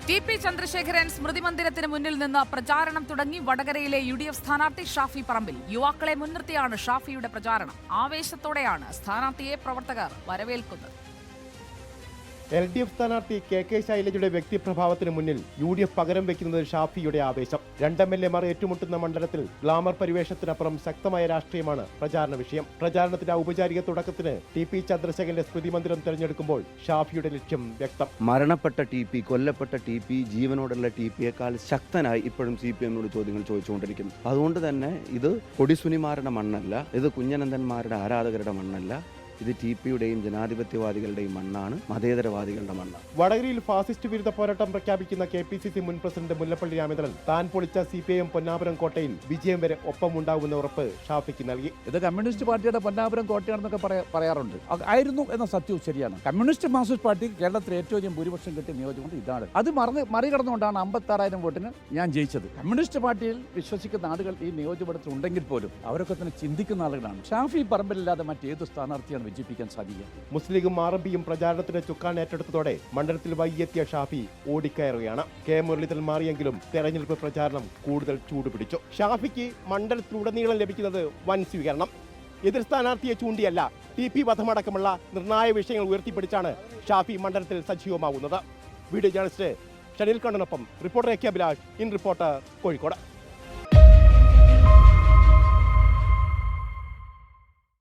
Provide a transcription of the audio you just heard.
TP. Chandrasekharan സ്മൃതി മന്ദിരത്തിന് മുന്നിൽ നിന്ന് പ്രചാരണം തുടങ്ങി വടകരയിലെ UDF സ്ഥാനാർത്ഥി ഷാഫി പറമ്പിൽ. യുവാക്കളെ മുൻനിർത്തിയാണ് ഷാഫിയുടെ പ്രചാരണം. ആവേശത്തോടെയാണ് സ്ഥാനാർത്ഥിയെ പ്രവർത്തകർ വരവേൽക്കുന്നത്. LDF സ്ഥാനാർത്ഥി KK ശൈലജയുടെ വ്യക്തിപ്രഭാവത്തിന് മുന്നിൽ UDF പകരം വെക്കുന്നത് ഷാഫിയുടെ ആവേശം. 2 MLA-മാർ ഏറ്റുമുട്ടുന്ന മണ്ഡലത്തിൽ ഗ്ലാമർ പരിവേഷത്തിനപ്പുറം ശക്തമായ രാഷ്ട്രീയമാണ് പ്രചാരണ വിഷയം. പ്രചാരണത്തിന്റെ ഔപചാരിക തുടക്കത്തിന് ടി.പി. ചന്ദ്രശേഖരന്റെ സ്മൃതി മന്ദിരം തെരഞ്ഞെടുക്കുമ്പോൾ ഷാഫിയുടെ ലക്ഷ്യം വ്യക്തം. മരണപ്പെട്ട ടി.പി., കൊല്ലപ്പെട്ട ടി.പി., ജീവനോടുള്ള ടി.പി.യേക്കാൾ ശക്തനായി ഇപ്പോഴും CPM-നോട് ചോദ്യങ്ങൾ ചോദിച്ചുകൊണ്ടിരിക്കുന്നു. അതുകൊണ്ട് തന്നെ ഇത് കൊടിസുനിമാരുടെ മണ്ണല്ല, ഇത് കുഞ്ഞനന്ദന്മാരുടെ ആരാധകരുടെ മണ്ണല്ല, ഇത് ടി.പി.യുടെയും ജനാധിപത്യവാദികളുടെയും മണ്ണാണ്, മതേതരവാദികളുടെ മണ്ണാണ്. വടകരയിൽ ഫാസിസ്റ്റ് വിരുദ്ധ പോരാട്ടം പ്രഖ്യാപിക്കുന്ന KPCC മുൻ പ്രസിഡന്റ് മുല്ലപ്പള്ളി രാമചന്ദ്രൻ താൻ പൊളിച്ച CPIM പൊന്നാപുരം കോട്ടയിൽ വിജയം വരെ ഒപ്പമുണ്ടാകുന്ന ഉറപ്പ് ഷാഫിക്ക് നൽകി. ഇത് കമ്മ്യൂണിസ്റ്റ് പാർട്ടിയുടെ പൊന്നാപുരം കോട്ടയാണെന്നൊക്കെ പറയാറുണ്ട്. ആയിരുന്നു എന്ന സത്യവും ശരിയാണ്. കമ്മ്യൂണിസ്റ്റ് മാർക്സിസ്റ്റ് പാർട്ടി കേരളത്തിൽ ഏറ്റവും അധികം ഭൂരിപക്ഷം കിട്ടിയ നിയോജകമണ്ഡലം ഇതാണ്. അത് മറികടന്നുകൊണ്ടാണ് 56,000 വോട്ടിന് ഞാൻ ജയിച്ചത്. കമ്മ്യൂണിസ്റ്റ് പാർട്ടിയിൽ വിശ്വസിക്കുന്ന ആളുകൾ ഈ നിയോജകമണ്ഡലത്തിൽ ഉണ്ടെങ്കിൽ പോലും അവരൊക്കെ തന്നെ ചിന്തിക്കുന്ന ആളുകളാണ്. ഷാഫി പറമ്പിലില്ലാതെ മറ്റേത് സ്ഥാനാർത്ഥിയാണ് വിജയിപ്പിക്കാൻ സാധിക്കുക. മുസ്ലിം ലീഗും RMPയും പ്രചാരണത്തിന്റെ ചുക്കാൻ ഏറ്റെടുത്തതോടെ മണ്ഡലത്തിൽ വൈകിയെത്തിയ ഷാഫി ഓടിക്കയറുകയാണ്. K. മുരളീധരൻ മാറിയെങ്കിലും തെരഞ്ഞെടുപ്പ് പ്രചാരണം കൂടുതൽ ചൂടുപിടിച്ചു. ഷാഫിക്ക് മണ്ഡലത്തിലുടനീളം ലഭിക്കുന്നത് വൻ സ്വീകരണം. എതിർ സ്ഥാനാർത്ഥിയെ ചൂണ്ടിയല്ല, TP വധമടക്കമുള്ള നിർണായക വിഷയങ്ങൾ ഉയർത്തിപ്പിടിച്ചാണ് ഷാഫി മണ്ഡലത്തിൽ സജീവമാകുന്നത്. വീഡിയോ ജേർണലിസ്റ്റ് ഷനിൽ കണ്ണനൊപ്പം reporter AK Abhilash, in reporter, Kozhikode.